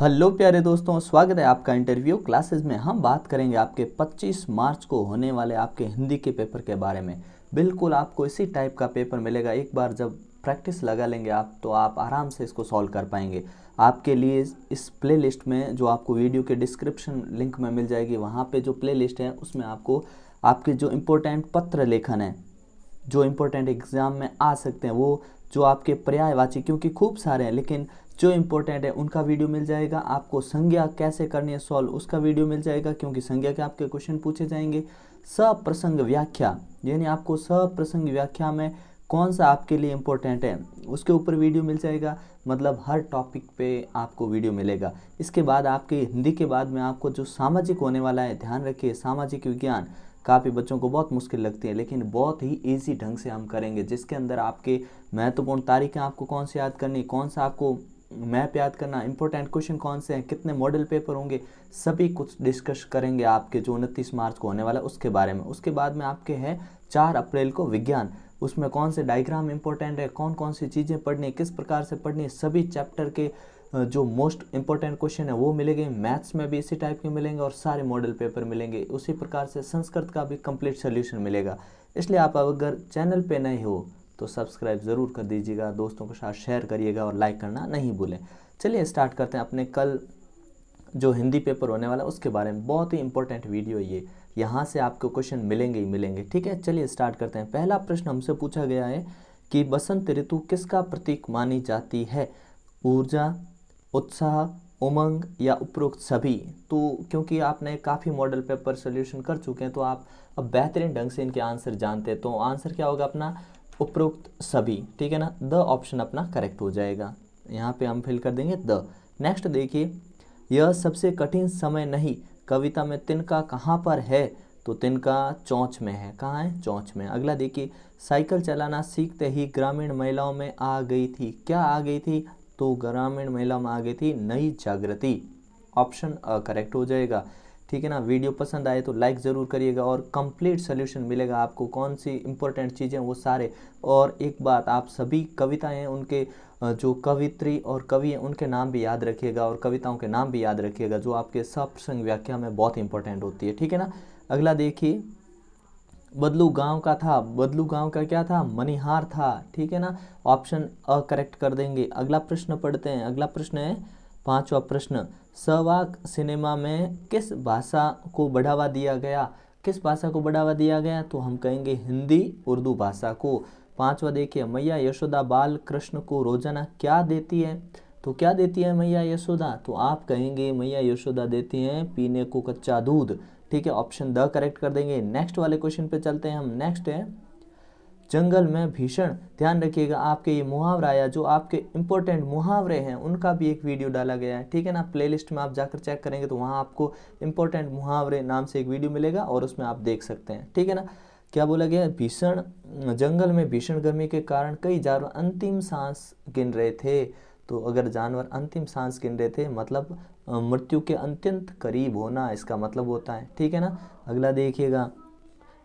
Hello प्यारे दोस्तों, स्वागत है आपका इंटरव्यू क्लासेस में। हम बात करेंगे आपके 25 मार्च को होने वाले आपके हिंदी के पेपर के बारे में। बिल्कुल आपको इसी टाइप का पेपर मिलेगा। एक बार जब प्रैक्टिस लगा लेंगे आप तो आप आराम से इसको सॉल्व कर पाएंगे। आपके लिए इस प्लेलिस्ट में जो आपको वीडियो के डिस्क्रिप्शन लिंक में मिल जाएगी, वहाँ पे जो प्लेलिस्ट है उसमें आपको आपके जो इम्पोर्टेंट पत्र लेखन है, जो इम्पोर्टेंट एग्ज़ाम में आ सकते हैं, वो जो आपके पर्यायवाची, क्योंकि खूब सारे हैं लेकिन जो इम्पोर्टेंट है उनका वीडियो मिल जाएगा। आपको संज्ञा कैसे करनी है सॉल्व, उसका वीडियो मिल जाएगा, क्योंकि संज्ञा के आपके क्वेश्चन पूछे जाएंगे। सप्रसंग व्याख्या, यानी आपको सप्रसंग व्याख्या में कौन सा आपके लिए इम्पोर्टेंट है उसके ऊपर वीडियो मिल जाएगा। मतलब हर टॉपिक पे आपको वीडियो मिलेगा। इसके बाद आपके हिंदी के बाद में आपको जो सामाजिक होने वाला है, ध्यान रखिए सामाजिक विज्ञान काफ़ी बच्चों को बहुत मुश्किल लगती है, लेकिन बहुत ही इजी ढंग से हम करेंगे, जिसके अंदर आपके महत्वपूर्ण तारीखें आपको कौन सी याद करनी, कौन सा आपको मैप याद करना, इंपॉर्टेंट क्वेश्चन कौन से हैं, कितने मॉडल पेपर होंगे, सभी कुछ डिस्कस करेंगे आपके जो 29 मार्च को होने वाला है उसके बारे में। उसके बाद में आपके है 4 अप्रैल को विज्ञान। उसमें कौन से डायग्राम इंपॉर्टेंट है, कौन कौन सी चीज़ें पढ़नी है, किस प्रकार से पढ़नी है, सभी चैप्टर के जो मोस्ट इंपॉर्टेंट क्वेश्चन है वो मिलेंगे। मैथ्स में भी इसी टाइप के मिलेंगे और सारे मॉडल पेपर मिलेंगे। उसी प्रकार से संस्कृत का भी कंप्लीट सोल्यूशन मिलेगा। इसलिए आप अगर चैनल पे नए हो तो सब्सक्राइब ज़रूर कर दीजिएगा, दोस्तों के साथ शेयर करिएगा और लाइक करना नहीं भूलें। चलिए स्टार्ट करते हैं अपने कल जो हिंदी पेपर होने वाला है उसके बारे में। बहुत ही इंपॉर्टेंट वीडियो ये, यहाँ से आपको क्वेश्चन मिलेंगे ही मिलेंगे। ठीक है, चलिए स्टार्ट करते हैं। पहला प्रश्न हमसे पूछा गया है कि बसंत ऋतु किसका प्रतीक मानी जाती है? ऊर्जा, उत्साह, उमंग या उपरोक्त सभी? तो क्योंकि आपने काफ़ी मॉडल पेपर सोल्यूशन कर चुके हैं तो आप अब बेहतरीन ढंग से इनके आंसर जानते हैं। तो आंसर क्या होगा अपना? उपरोक्त सभी। ठीक है ना, द ऑप्शन अपना करेक्ट हो जाएगा। यहाँ पे हम फिल कर देंगे द। नेक्स्ट देखिए, यह सबसे कठिन समय नहीं, कविता में तिनका कहाँ पर है? तो तिनका चोंच में है। कहाँ है? चोंच में। अगला देखिए, साइकिल चलाना सीखते ही ग्रामीण महिलाओं में आ गई थी, क्या आ गई थी? तो ग्रामीण महिलाओं में आ गई थी नई जागृति। ऑप्शन करेक्ट हो जाएगा। ठीक है ना, वीडियो पसंद आए तो लाइक ज़रूर करिएगा और कंप्लीट सोल्यूशन मिलेगा आपको, कौन सी इंपॉर्टेंट चीज़ें वो सारे। और एक बात, आप सभी कविताएं उनके जो कवित्री और कवि हैं उनके नाम भी याद रखिएगा और कविताओं के नाम भी याद रखिएगा, जो आपके सप्रसंग व्याख्या में बहुत इंपॉर्टेंट होती है। ठीक है ना, अगला देखिए, बदलू गांव का था, बदलू गांव का क्या था? मनिहार था। ठीक है ना, ऑप्शन अ करेक्ट कर देंगे। अगला प्रश्न पढ़ते हैं। अगला प्रश्न है 5वां प्रश्न, सहवाग सिनेमा में किस भाषा को बढ़ावा दिया गया? किस भाषा को बढ़ावा दिया गया? तो हम कहेंगे हिंदी उर्दू भाषा को। 5वां देखिए, मैया यशोदा बाल कृष्ण को रोजाना क्या देती है? तो क्या देती है मैया यशोदा? तो आप कहेंगे मैया यशोदा देती हैं पीने को कच्चा दूध। ठीक है, ऑप्शन द करेक्ट कर देंगे। नेक्स्ट वाले क्वेश्चन पे चलते हैं हम। नेक्स्ट है जंगल में भीषण। ध्यान रखिएगा, आपके ये मुहावरा या जो आपके इंपॉर्टेंट मुहावरे हैं उनका भी एक वीडियो डाला गया है। ठीक है ना, प्लेलिस्ट में आप जाकर चेक करेंगे तो वहाँ आपको इंपॉर्टेंट मुहावरे नाम से एक वीडियो मिलेगा और उसमें आप देख सकते हैं। ठीक है ना, क्या बोला गया? भीषण जंगल में भीषण गर्मी के कारण कई जानवर अंतिम सांस गिन रहे थे। तो अगर जानवर अंतिम सांस गिन रहे थे मतलब मृत्यु के अत्यंत करीब होना इसका मतलब होता है। ठीक है ना, अगला देखिएगा,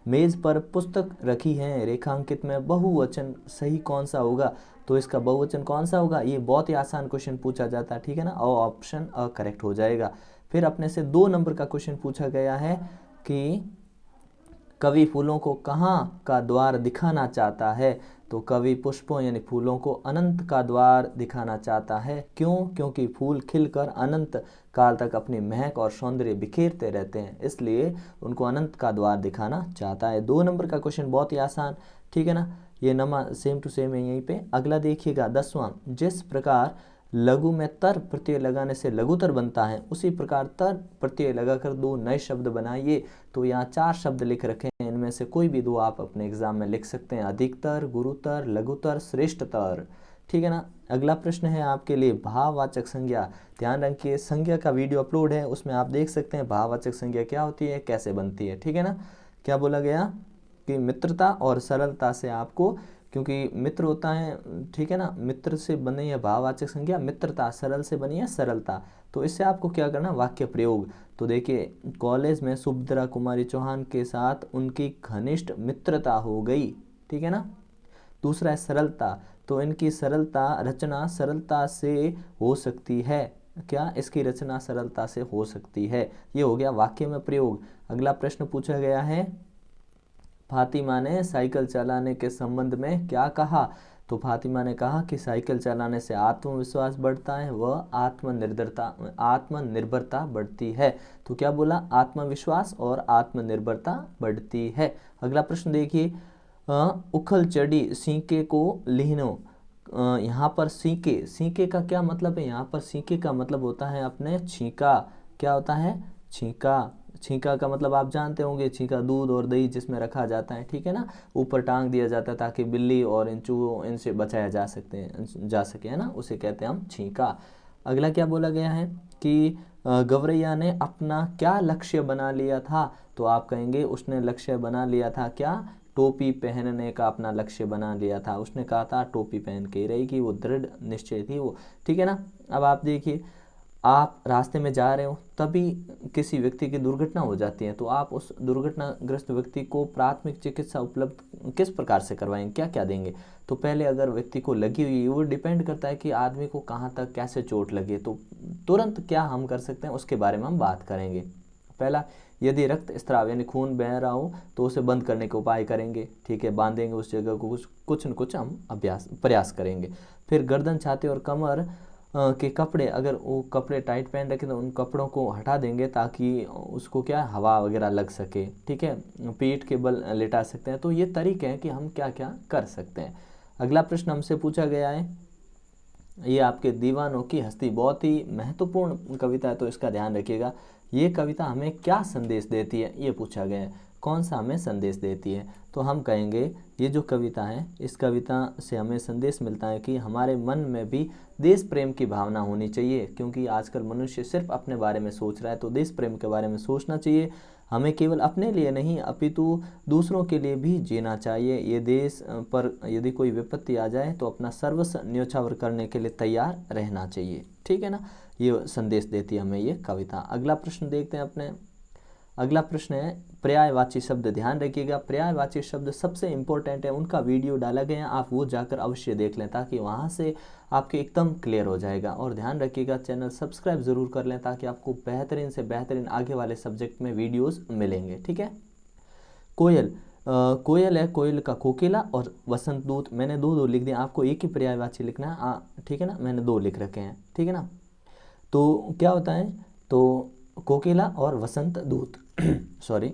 मेज पर पुस्तक रखी है रेखांकित में बहुवचन सही कौन सा होगा? तो इसका बहुवचन कौन सा होगा? ये बहुत ही आसान क्वेश्चन पूछा जाता है। ठीक है ना, और ऑप्शन अ करेक्ट हो जाएगा। फिर अपने से 2 नंबर का क्वेश्चन पूछा गया है कि कवि फूलों को कहाँ का द्वार दिखाना चाहता है? तो कवि पुष्पों यानी फूलों को अनंत का द्वार दिखाना चाहता है। क्यों? क्योंकि फूल खिलकर अनंत काल तक अपनी महक और सौंदर्य बिखेरते रहते हैं, इसलिए उनको अनंत का द्वार दिखाना चाहता है। 2 नंबर का क्वेश्चन बहुत ही आसान। ठीक है ना, ये नमा सेम टू सेम है यहीं पे। अगला देखिएगा 10वां, जिस प्रकार लघु में तर प्रत्यय लगाने से लघुतर बनता है उसी प्रकार तर प्रत्यय लगाकर 2 नए शब्द बनाइए। तो यहाँ 4 शब्द लिख रखे हैं, इनमें से कोई भी 2 आप अपने एग्जाम में लिख सकते हैं, अधिकतर, गुरुतर, लघुतर, श्रेष्ठतर। ठीक है ना, अगला प्रश्न है आपके लिए भाववाचक संज्ञा। ध्यान रखिए, संज्ञा का वीडियो अपलोड है, उसमें आप देख सकते हैं भाववाचक संज्ञा क्या होती है, कैसे बनती है। ठीक है ना, क्या बोला गया कि मित्रता और सरलता से आपको, क्योंकि मित्र होता है, ठीक है ना, मित्र से बनी है भाववाचक संज्ञा मित्रता, सरल से बनी है सरलता। तो इससे आपको क्या करना, वाक्य प्रयोग। तो देखिए, कॉलेज में सुभद्रा कुमारी चौहान के साथ उनकी घनिष्ठ मित्रता हो गई। ठीक है ना, दूसरा है सरलता, तो इनकी सरलता रचना सरलता से हो सकती है। क्या इसकी रचना सरलता से हो सकती है। ये हो गया वाक्य में प्रयोग। अगला प्रश्न पूछा गया है, फातिमा ने साइकिल चलाने के संबंध में क्या कहा। तो फातिमा ने कहा कि साइकिल चलाने से आत्मविश्वास बढ़ता है व आत्मनिर्भरता बढ़ती है। तो क्या बोला, आत्मविश्वास और आत्मनिर्भरता बढ़ती है। अगला प्रश्न देखिए, उखल चढ़ी सीके को लीनो। यहाँ पर सीके, सीके का क्या मतलब है, यहाँ पर सीके का मतलब होता है अपने छींका। क्या होता है, छींका। छींका का मतलब आप जानते होंगे, छींका दूध और दही जिसमें रखा जाता है, ठीक है ना, ऊपर टांग दिया जाता है ताकि बिल्ली और इन चूहों इनसे बचाया जा सके, है ना, उसे कहते हैं हम छींका। अगला क्या बोला गया है कि गवरैया ने अपना क्या लक्ष्य बना लिया था। तो आप कहेंगे उसने लक्ष्य बना लिया था क्या, टोपी पहनने का अपना लक्ष्य बना लिया था। उसने कहा था टोपी पहन के रहेगी, वो दृढ़ निश्चय थी वो, ठीक है ना। अब आप देखिए, आप रास्ते में जा रहे हो तभी किसी व्यक्ति की दुर्घटना हो जाती है, तो आप उस दुर्घटनाग्रस्त व्यक्ति को प्राथमिक चिकित्सा उपलब्ध किस प्रकार से करवाएंगे, क्या क्या देंगे। तो पहले अगर व्यक्ति को लगी हुई है, वो डिपेंड करता है कि आदमी को कहाँ तक कैसे चोट लगी, तो तुरंत क्या हम कर सकते हैं उसके बारे में हम बात करेंगे। पहला, यदि रक्त स्राव यानी खून बह रहा हो तो उसे बंद करने के उपाय करेंगे, ठीक है, बांधेंगे उस जगह को, कुछ न कुछ हम प्रयास करेंगे। फिर गर्दन, छाती और कमर के कपड़े, अगर वो कपड़े टाइट पहन रखे तो उन कपड़ों को हटा देंगे ताकि उसको क्या हवा वगैरह लग सके, ठीक है, पीठ के बल लेटा सकते हैं। तो ये तरीके हैं कि हम क्या क्या कर सकते हैं। अगला प्रश्न हमसे पूछा गया है, ये आपके दीवानों की हस्ती, बहुत ही महत्वपूर्ण कविता है, तो इसका ध्यान रखिएगा। ये कविता हमें क्या संदेश देती है, ये पूछा गया है, कौन सा हमें संदेश देती है। तो हम कहेंगे ये जो कविता है, इस कविता से हमें संदेश मिलता है कि हमारे मन में भी देश प्रेम की भावना होनी चाहिए, क्योंकि आजकल मनुष्य सिर्फ अपने बारे में सोच रहा है, तो देश प्रेम के बारे में सोचना चाहिए। हमें केवल अपने लिए नहीं अपितु दूसरों के लिए भी जीना चाहिए। ये देश पर यदि कोई विपत्ति आ जाए तो अपना सर्वस्व न्योछावर करने के लिए तैयार रहना चाहिए, ठीक है ना। ये संदेश देती है हमें ये कविता। अगला प्रश्न देखते हैं अपने। अगला प्रश्न है पर्यायवाची शब्द, ध्यान रखिएगा पर्यायवाची शब्द सबसे इंपॉर्टेंट है, उनका वीडियो डाला गया है, आप वो जाकर अवश्य देख लें ताकि वहाँ से आपके एकदम क्लियर हो जाएगा। और ध्यान रखिएगा चैनल सब्सक्राइब ज़रूर कर लें ताकि आपको बेहतरीन से बेहतरीन आगे वाले सब्जेक्ट में वीडियोस मिलेंगे, ठीक है। कोयल, कोयल है, कोयल का कोकिला और वसंत दूत, मैंने दो लिख दिया, आपको एक ही पर्यायवाची लिखना है, ठीक है ना, मैंने दो लिख रखे हैं, ठीक है ना। तो क्या होता है, तो कोकिला और वसंत दूत सॉरी,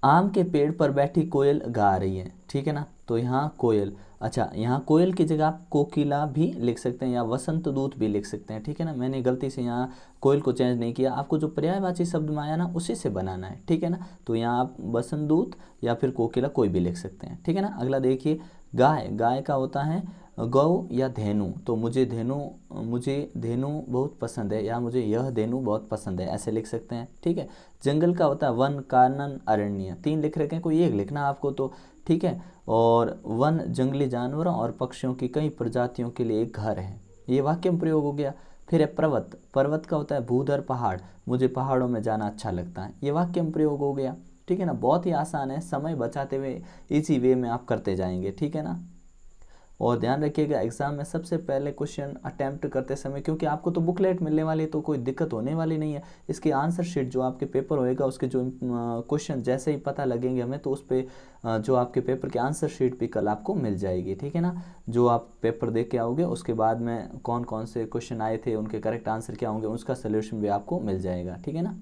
आम के पेड़ पर बैठी कोयल गा रही है, ठीक है ना। तो यहाँ कोयल, अच्छा यहाँ कोयल की जगह आप कोकिला भी लिख सकते हैं या वसंत दूत भी लिख सकते हैं, ठीक है ना। मैंने गलती से यहाँ कोयल को चेंज नहीं किया, आपको जो पर्यायवाची शब्द में आया ना उसी से बनाना है, ठीक है ना। तो यहाँ आप वसंत दूत या फिर कोकिला कोई भी लिख सकते हैं, ठीक है ना। अगला देखिए, गाय, गाय का होता है गौ या धेनु, तो मुझे धेनु बहुत पसंद है या मुझे यह धेनु बहुत पसंद है, ऐसे लिख सकते हैं, ठीक है। जंगल का होता है वन, कानन, अरण्य, तीन लिख रखे हैं, कोई एक लिखना आपको, तो ठीक है। और वन जंगली जानवरों और पक्षियों की कई प्रजातियों के लिए एक घर है, ये वाक्य में प्रयोग हो गया। फिर है पर्वत, पर्वत का होता है भूधर, पहाड़, मुझे पहाड़ों में जाना अच्छा लगता है, ये वाक्य में प्रयोग हो गया, ठीक है ना। बहुत ही आसान है, समय बचाते हुए इसी वे में आप करते जाएंगे, ठीक है ना। और ध्यान रखिएगा एग्जाम में सबसे पहले क्वेश्चन अटेम्प्ट करते समय, क्योंकि आपको तो बुकलेट मिलने वाली है तो कोई दिक्कत होने वाली नहीं है, इसकी आंसर शीट जो आपके पेपर होएगा उसके जो क्वेश्चन जैसे ही पता लगेंगे हमें तो उस पर जो आपके पेपर की आंसर शीट भी कल आपको मिल जाएगी, ठीक है ना। जो आप पेपर दे के आओगे उसके बाद में कौन कौन से क्वेश्चन आए थे, उनके करेक्ट आंसर क्या होंगे, उसका सोल्यूशन भी आपको मिल जाएगा, ठीक है ना।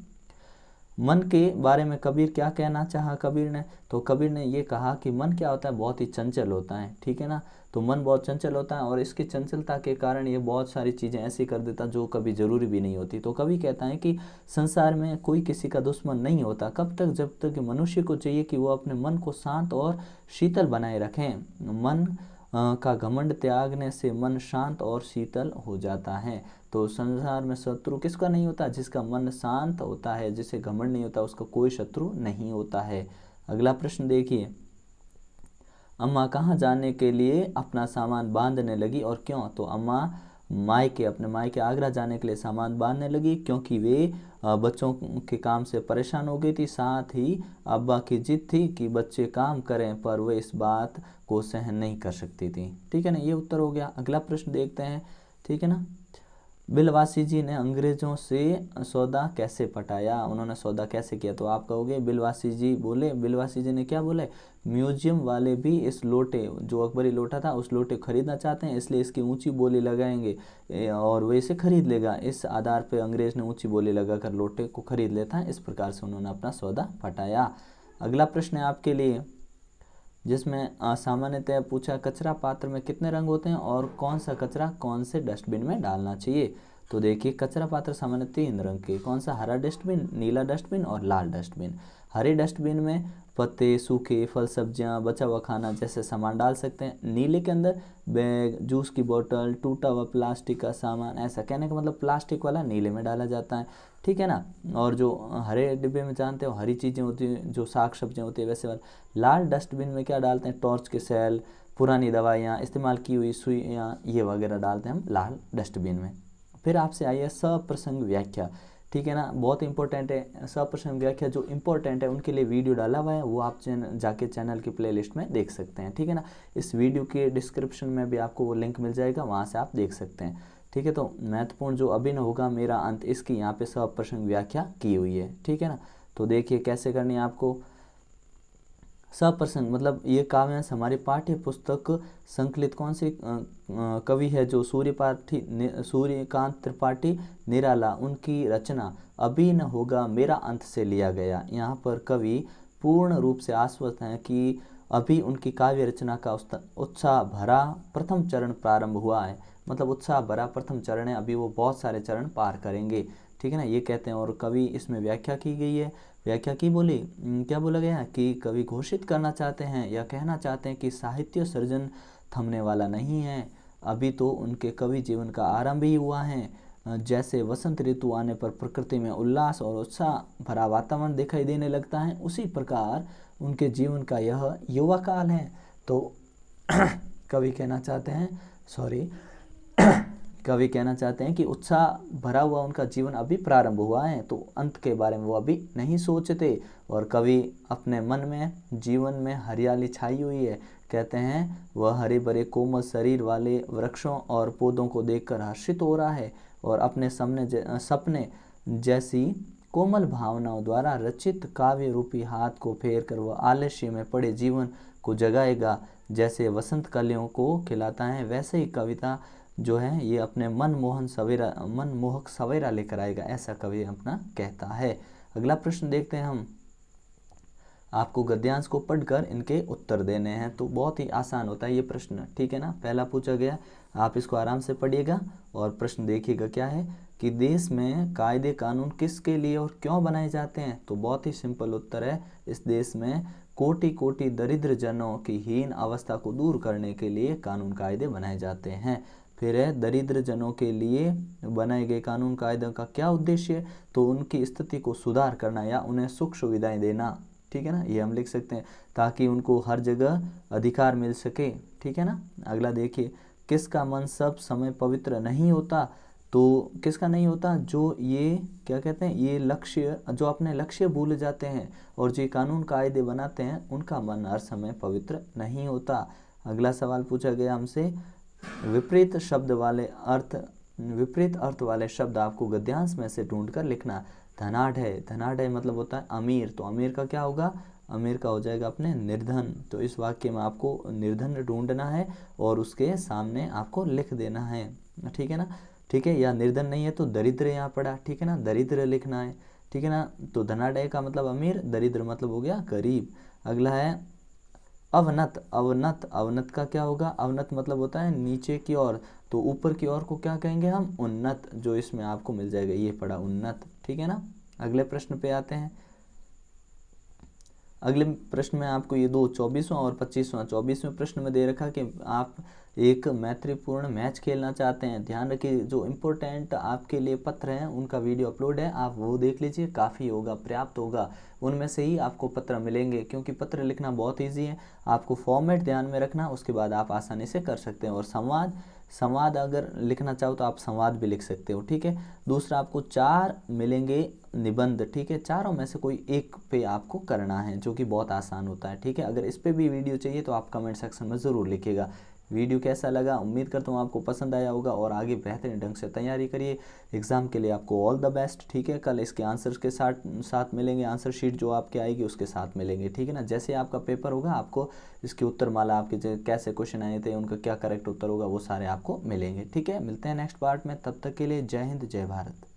मन के बारे में कबीर क्या कहना चाहा कबीर ने, तो कबीर ने ये कहा कि मन क्या होता है, बहुत ही चंचल होता है, ठीक है ना। तो मन बहुत चंचल होता है और इसकी चंचलता के कारण ये बहुत सारी चीज़ें ऐसी कर देता जो कभी ज़रूरी भी नहीं होती। तो कवि कहता है कि संसार में कोई किसी का दुश्मन नहीं होता, कब तक, जब तक मनुष्य को चाहिए कि वो अपने मन को शांत और शीतल बनाए रखें। मन का घमंड त्यागने से मन शांत और शीतल हो जाता है। तो संसार में शत्रु किसका नहीं होता, जिसका मन शांत होता है, जिसे घमंड नहीं होता, उसका कोई शत्रु नहीं होता है। अगला प्रश्न देखिए, अम्मा कहाँ जाने के लिए अपना सामान बांधने लगी और क्यों, तो अम्मा अपने मायके आगरा जाने के लिए सामान बांधने लगी क्योंकि वे बच्चों के काम से परेशान हो गई थी, साथ ही अब्बा की जिद थी कि बच्चे काम करें, पर वे इस बात को सहन नहीं कर सकती थी, ठीक है ना। ये उत्तर हो गया। अगला प्रश्न देखते हैं, ठीक है ना। बिलवासी जी ने अंग्रेजों से सौदा कैसे पटाया, उन्होंने सौदा कैसे किया? तो आप कहोगे बिलवासी जी बोले, बिलवासी जी ने क्या बोले, म्यूजियम वाले भी इस लोटे, जो अकबरी लोटा था, उस लोटे को खरीदना चाहते हैं, इसलिए इसकी ऊंची बोली लगाएंगे और वो इसे खरीद लेगा। इस आधार पर अंग्रेज ने ऊंची बोली लगाकर लोटे को खरीद लेता है। इस प्रकार से उन्होंने अपना सौदा पटाया। अगला प्रश्न है आपके लिए, जिसमें सामान्यतः पूछा कचरा पात्र में कितने रंग होते हैं और कौन सा कचरा कौन से डस्टबिन में डालना चाहिए। तो देखिए, कचरा पात्र सामान्य 3 रंग के, कौन सा, हरा डस्टबिन, नीला डस्टबिन और लाल डस्टबिन। हरे डस्टबिन में पत्ते, सूखे फल, सब्जियां, बचा हुआ खाना जैसे सामान डाल सकते हैं। नीले के अंदर बैग, जूस की बोतल, टूटा हुआ प्लास्टिक का सामान, ऐसा कहने का मतलब प्लास्टिक वाला नीले में डाला जाता है, ठीक है ना। और जो हरे डिब्बे में जानते हो हरी चीज़ें होती हैं, जो साग सब्जियां होती है, वैसे वाला। लाल डस्टबिन में क्या डालते हैं, टॉर्च के सेल, पुरानी दवाइयाँ, इस्तेमाल की हुई सुइयाँ, ये वगैरह डालते हैं हम लाल डस्टबिन में। फिर आपसे आई है सप्रसंग व्याख्या, ठीक है ना, बहुत इंपॉर्टेंट है। सप्रसंग व्याख्या जो इंपॉर्टेंट है उनके लिए वीडियो डाला हुआ है, वो आप जाके चैनल की प्लेलिस्ट में देख सकते हैं, ठीक है ना। इस वीडियो के डिस्क्रिप्शन में भी आपको वो लिंक मिल जाएगा, वहाँ से आप देख सकते हैं, ठीक है। तो महत्वपूर्ण जो अभिन्न होगा मेरा अंत, इसकी यहाँ पे सप्रसंग व्याख्या की हुई है, ठीक है ना। तो देखिए कैसे करनी है आपको। सप्रसंग मतलब ये काव्यांश हमारी पाठ्य पुस्तक संकलित कौन सी कवि है, जो सूर्यकांत त्रिपाठी निराला, उनकी रचना अभी न होगा मेरा अंत से लिया गया। यहाँ पर कवि पूर्ण रूप से आश्वस्त हैं कि अभी उनकी काव्य रचना का उत्साह भरा प्रथम चरण प्रारंभ हुआ है, मतलब उत्साह भरा प्रथम चरण है, अभी वो बहुत सारे चरण पार करेंगे, ठीक है ना, ये कहते हैं। और कवि इसमें व्याख्या की गई है, व्याख्या की बोली, क्या बोला गया है कि कवि घोषित करना चाहते हैं या कहना चाहते हैं कि साहित्य सर्जन थमने वाला नहीं है, अभी तो उनके कवि जीवन का आरंभ ही हुआ है। जैसे वसंत ऋतु आने पर प्रकृति में उल्लास और उत्साह भरा वातावरण दिखाई देने लगता है, उसी प्रकार उनके जीवन का यह युवा काल है। तो कवि कहना चाहते हैं, सॉरी कवि कहना चाहते हैं कि उत्साह भरा हुआ उनका जीवन अभी प्रारंभ हुआ है, तो अंत के बारे में वो अभी नहीं सोचते। और कवि अपने मन में, जीवन में हरियाली छाई हुई है, कहते हैं वह हरे भरे कोमल शरीर वाले वृक्षों और पौधों को देखकर हर्षित हो रहा है और अपने सपने जैसी कोमल भावनाओं द्वारा रचित काव्य रूपी हाथ को फेर कर वह आलस्य में पड़े जीवन को जगाएगा। जैसे वसंत कलियों को खिलाता है, वैसे ही कविता जो है ये अपने मनमोहक सवेरा लेकर आएगा, ऐसा कवि अपना कहता है। अगला प्रश्न देखते हैं हम। आपको गद्यांश को पढ़कर इनके उत्तर देने हैं, तो बहुत ही आसान होता है ये प्रश्न, ठीक है ना। पहला पूछा गया, आप इसको आराम से पढ़िएगा और प्रश्न देखिएगा क्या है कि देश में कायदे कानून किसके लिए और क्यों बनाए जाते हैं। तो बहुत ही सिंपल उत्तर है, इस देश में कोटि कोटि दरिद्र जनों की हीन अवस्था को दूर करने के लिए कानून कायदे बनाए जाते हैं। फिर है, दरिद्र जनों के लिए बनाए गए कानून कायदों का क्या उद्देश्य, तो उनकी स्थिति को सुधार करना या उन्हें सुख सुविधाएं देना, ठीक है ना, ये हम लिख सकते हैं, ताकि उनको हर जगह अधिकार मिल सके, ठीक है ना। अगला देखिए, किसका मन सब समय पवित्र नहीं होता, तो किसका नहीं होता, जो ये क्या कहते हैं, ये लक्ष्य, जो अपने लक्ष्य भूल जाते हैं और जो कानून कायदे बनाते हैं, उनका मन हर समय पवित्र नहीं होता। अगला सवाल पूछा गया हमसे, विपरीत अर्थ वाले शब्द आपको गद्यांश में से ढूंढकर लिखना। धनाढ़ है, धनाढ़ है मतलब होता है अमीर, तो अमीर का क्या होगा, अमीर का हो जाएगा अपने निर्धन। तो इस वाक्य में आपको निर्धन ढूंढना है और उसके सामने आपको लिख देना है, ठीक है ना, ठीक है। या निर्धन नहीं है तो दरिद्र यहाँ पड़ा, ठीक है ना, दरिद्र लिखना है, ठीक है ना। तो धनाढ़ का मतलब अमीर, दरिद्र मतलब हो गया गरीब। अगला है अवनत, अवनत, अवनत का क्या होगा, अवनत मतलब होता है नीचे की ओर, तो ऊपर की ओर को क्या कहेंगे हम, उन्नत, जो इसमें आपको मिल जाएगा, ये पड़ा उन्नत, ठीक है ना। अगले प्रश्न पे आते हैं। अगले प्रश्न में आपको ये दो 24वां और 25वां, 24वें प्रश्न में दे रखा कि आप एक मैत्रीपूर्ण मैच खेलना चाहते हैं। ध्यान रखिए, जो इम्पोर्टेंट आपके लिए पत्र हैं उनका वीडियो अपलोड है, आप वो देख लीजिए, काफ़ी होगा, पर्याप्त होगा, उनमें से ही आपको पत्र मिलेंगे, क्योंकि पत्र लिखना बहुत ईजी है। आपको फॉर्मेट ध्यान में रखना, उसके बाद आप आसानी से कर सकते हैं। और संवाद अगर लिखना चाहो तो आप संवाद भी लिख सकते हो, ठीक है। दूसरा, आपको 4 मिलेंगे निबंध, ठीक है, चारों में से कोई एक पे आपको करना है, जो कि बहुत आसान होता है, ठीक है। अगर इस पे भी वीडियो चाहिए तो आप कमेंट सेक्शन में ज़रूर लिखिएगा। वीडियो कैसा लगा, उम्मीद करता हूँ आपको पसंद आया होगा और आगे बेहतरीन ढंग से तैयारी करिए एग्ज़ाम के लिए। आपको ऑल द बेस्ट। ठीक है, कल इसके आंसर्स के साथ साथ मिलेंगे, आंसर शीट जो आपके आएगी उसके साथ मिलेंगे। ठीक है ना, जैसे आपका पेपर होगा आपको इसकी उत्तर माला, आपके कैसे क्वेश्चन आए थे उनका क्या करेक्ट उत्तर होगा वो सारे आपको मिलेंगे। ठीक है, मिलते हैं नेक्स्ट पार्ट में, तब तक के लिए जय हिंद जय भारत।